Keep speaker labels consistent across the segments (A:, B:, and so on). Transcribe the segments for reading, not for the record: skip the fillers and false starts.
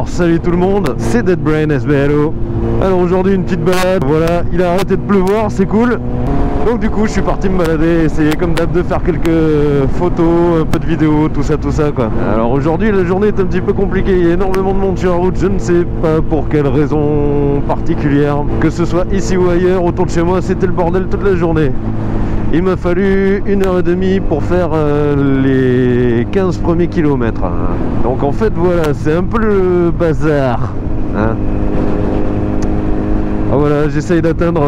A: Alors salut tout le monde, c'est Deadbrain SBLO. Alors aujourd'hui une petite balade, voilà, il a arrêté de pleuvoir, c'est cool. Donc du coup je suis parti me balader, essayer comme d'hab de faire quelques photos, un peu de vidéos, tout ça quoi. Alors aujourd'hui la journée est un petit peu compliquée, il y a énormément de monde sur la route, je ne sais pas pour quelle raison particulière. Que ce soit ici ou ailleurs, autour de chez moi c'était le bordel toute la journée. Il m'a fallu 1h30 pour faire les 15 premiers kilomètres. Donc en fait voilà, c'est un peu le bazar. Hein. Ah, voilà, j'essaye d'atteindre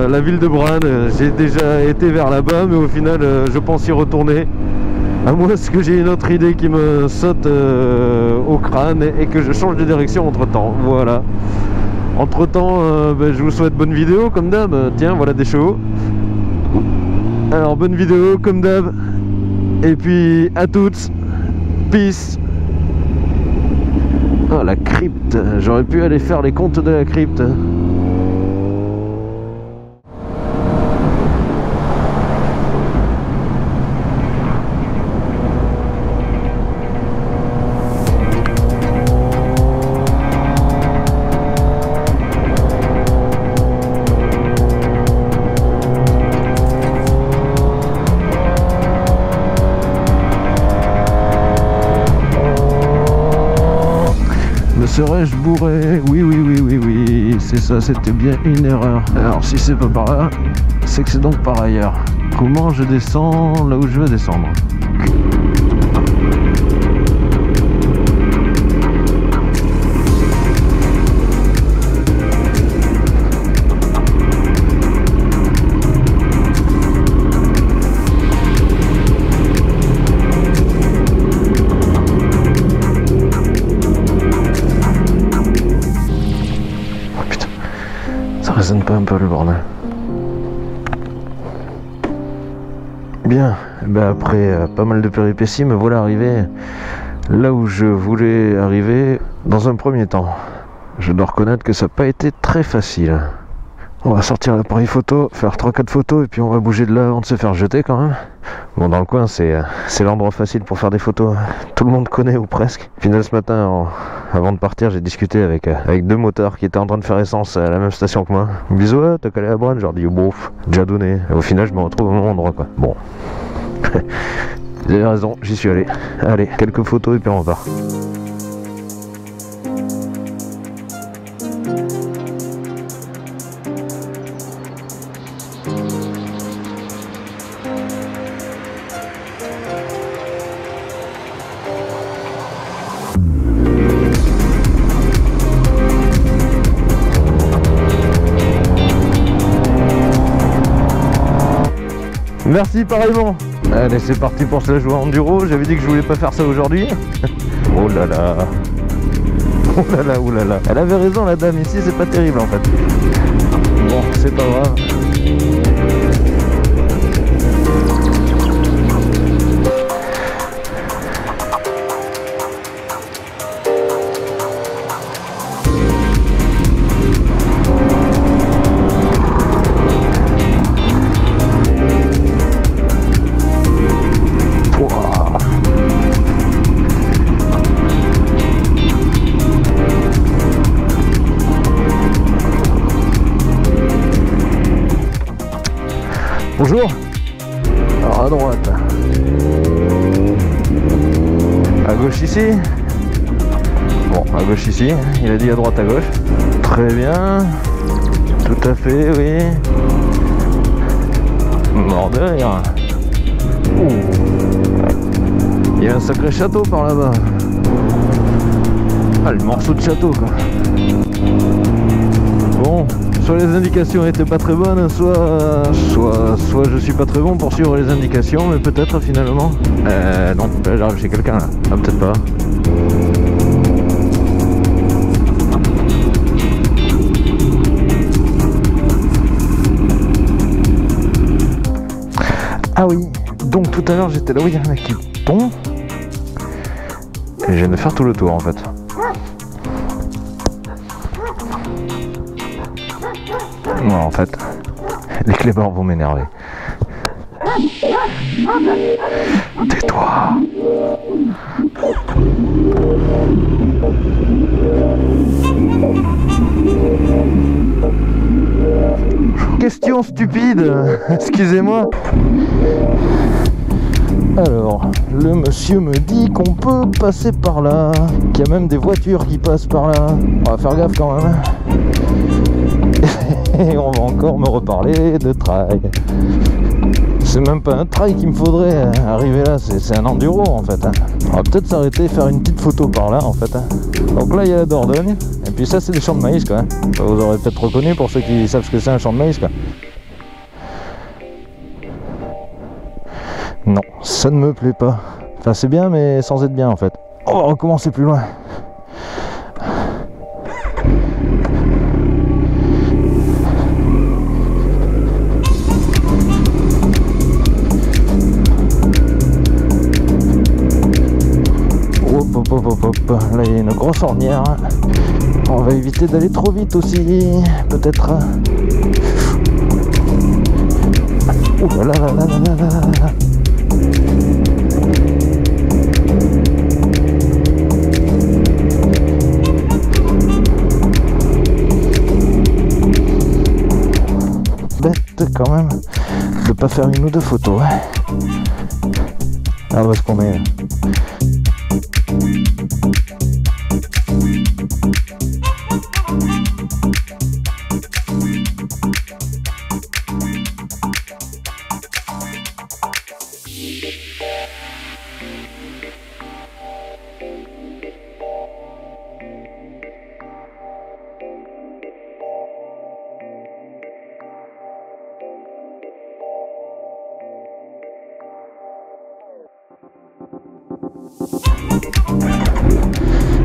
A: la ville de Bran. J'ai déjà été vers là-bas, mais au final je pense y retourner. À moins que j'ai une autre idée qui me saute au crâne et que je change de direction entre temps. Voilà. Entre temps, je vous souhaite bonne vidéo comme d'hab. Tiens, voilà des chevaux. Alors bonne vidéo comme d'hab. Et puis à toutes. Peace. Oh la crypte. J'aurais pu aller faire les comptes de la crypte. Serais-je bourré? Oui, c'est ça, c'était bien une erreur. Alors si c'est pas par là, c'est que c'est donc par ailleurs. Comment je descends là où je veux descendre? Ça résonne pas un peu le bordel. Bien, après pas mal de péripéties, me voilà arrivé là où je voulais arriver dans un premier temps. Je dois reconnaître que ça n'a pas été très facile. On va sortir l'appareil photo, faire 3-4 photos et puis on va bouger de là avant de se faire jeter quand même. Bon, dans le coin c'est l'endroit facile pour faire des photos, tout le monde connaît ou presque. Au final ce matin, avant de partir, j'ai discuté avec deux motards qui étaient en train de faire essence à la même station que moi. Ils me disent ouais, t'as calé à Bran, je leur dis bof, déjà donné. Et au final je me retrouve au même endroit quoi. Bon, vous avez raison, j'y suis allé. Allez, quelques photos et puis on repart. Merci pareillement. Allez, c'est parti pour se la jouer en enduro. J'avais dit que je voulais pas faire ça aujourd'hui. Oh là là. Oh là là, oh là là. Elle avait raison la dame, ici c'est pas terrible en fait. Bon, c'est pas grave. Bonjour. Alors à droite. À gauche ici. Bon, à gauche ici. Il a dit à droite à gauche. Très bien. Tout à fait, oui. Mort de rire. Il y a un sacré château par là-bas. Ah, le morceau de château quoi. Bon. Soit les indications étaient pas très bonnes, soit je suis pas très bon pour suivre les indications, mais peut-être finalement. Non, là j'arrive chez quelqu'un là. Ah, peut-être pas. Ah oui, donc tout à l'heure j'étais là où il y a un mec qui tombe. Et je viens de faire tout le tour en fait. Non, en fait, les clébards vont m'énerver. Tais-toi. stupide. Excusez-moi. Alors, le monsieur me dit qu'on peut passer par là, qu'il y a même des voitures qui passent par là. On va faire gaffe quand même. Et on va encore me reparler de trail. C'est même pas un trail qu'il me faudrait arriver là, c'est un enduro en fait. On va peut-être s'arrêter et faire une petite photo par là en fait. Donc là il y a la Dordogne, et puis ça c'est des champs de maïs quoi. Vous aurez peut-être reconnu pour ceux qui savent ce que c'est un champ de maïs quoi. Non, ça ne me plaît pas. Enfin c'est bien mais sans être bien en fait. On va recommencer plus loin. Là il y a une grosse ornière. On va éviter d'aller trop vite aussi. Peut-être. Oh là là là là là là là. Bête quand même de pas faire une ou deux photos. Ah où est-ce qu'on est là?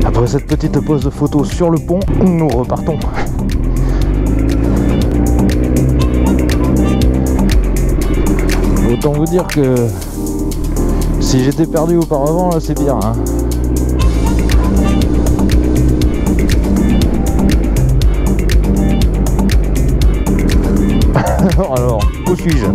A: Après cette petite pause de photo sur le pont, nous repartons. Autant vous dire que si j'étais perdu auparavant, là c'est pire. Hein. Alors, où suis-je ?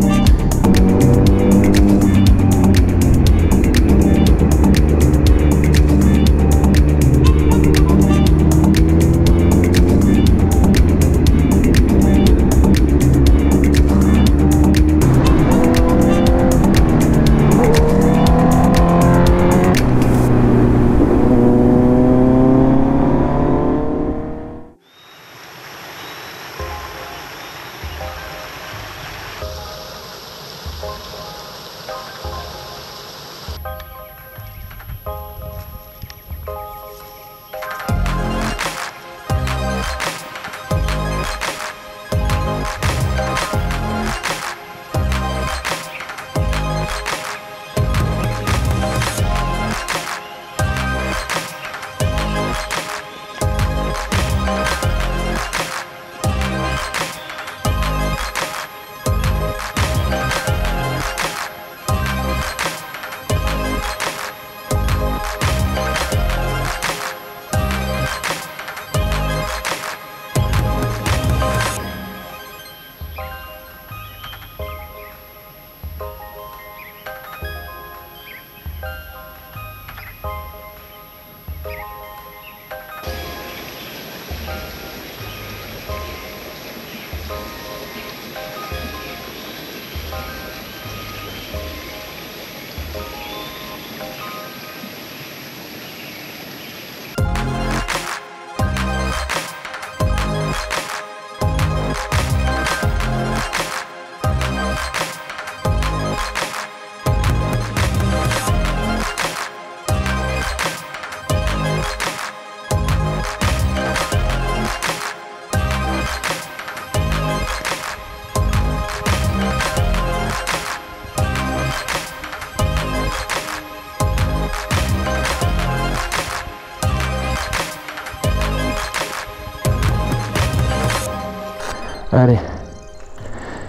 A: Allez,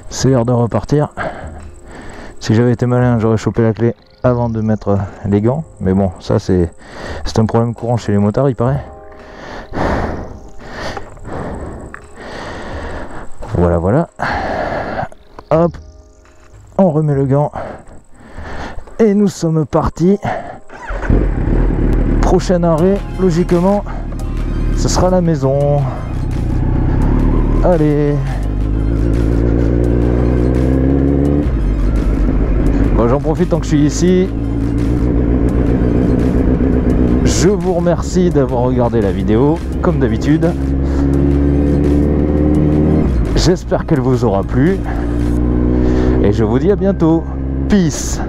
A: c'est l'heure de repartir. Si j'avais été malin, j'aurais chopé la clé avant de mettre les gants. Mais bon, ça c'est un problème courant chez les motards, il paraît. Voilà, voilà. Hop, on remet le gant. Et nous sommes partis. Prochain arrêt, logiquement, ce sera la maison. Allez. Bon, j'en profite tant que je suis ici. Je vous remercie d'avoir regardé la vidéo, comme d'habitude. J'espère qu'elle vous aura plu. Et je vous dis à bientôt. Peace.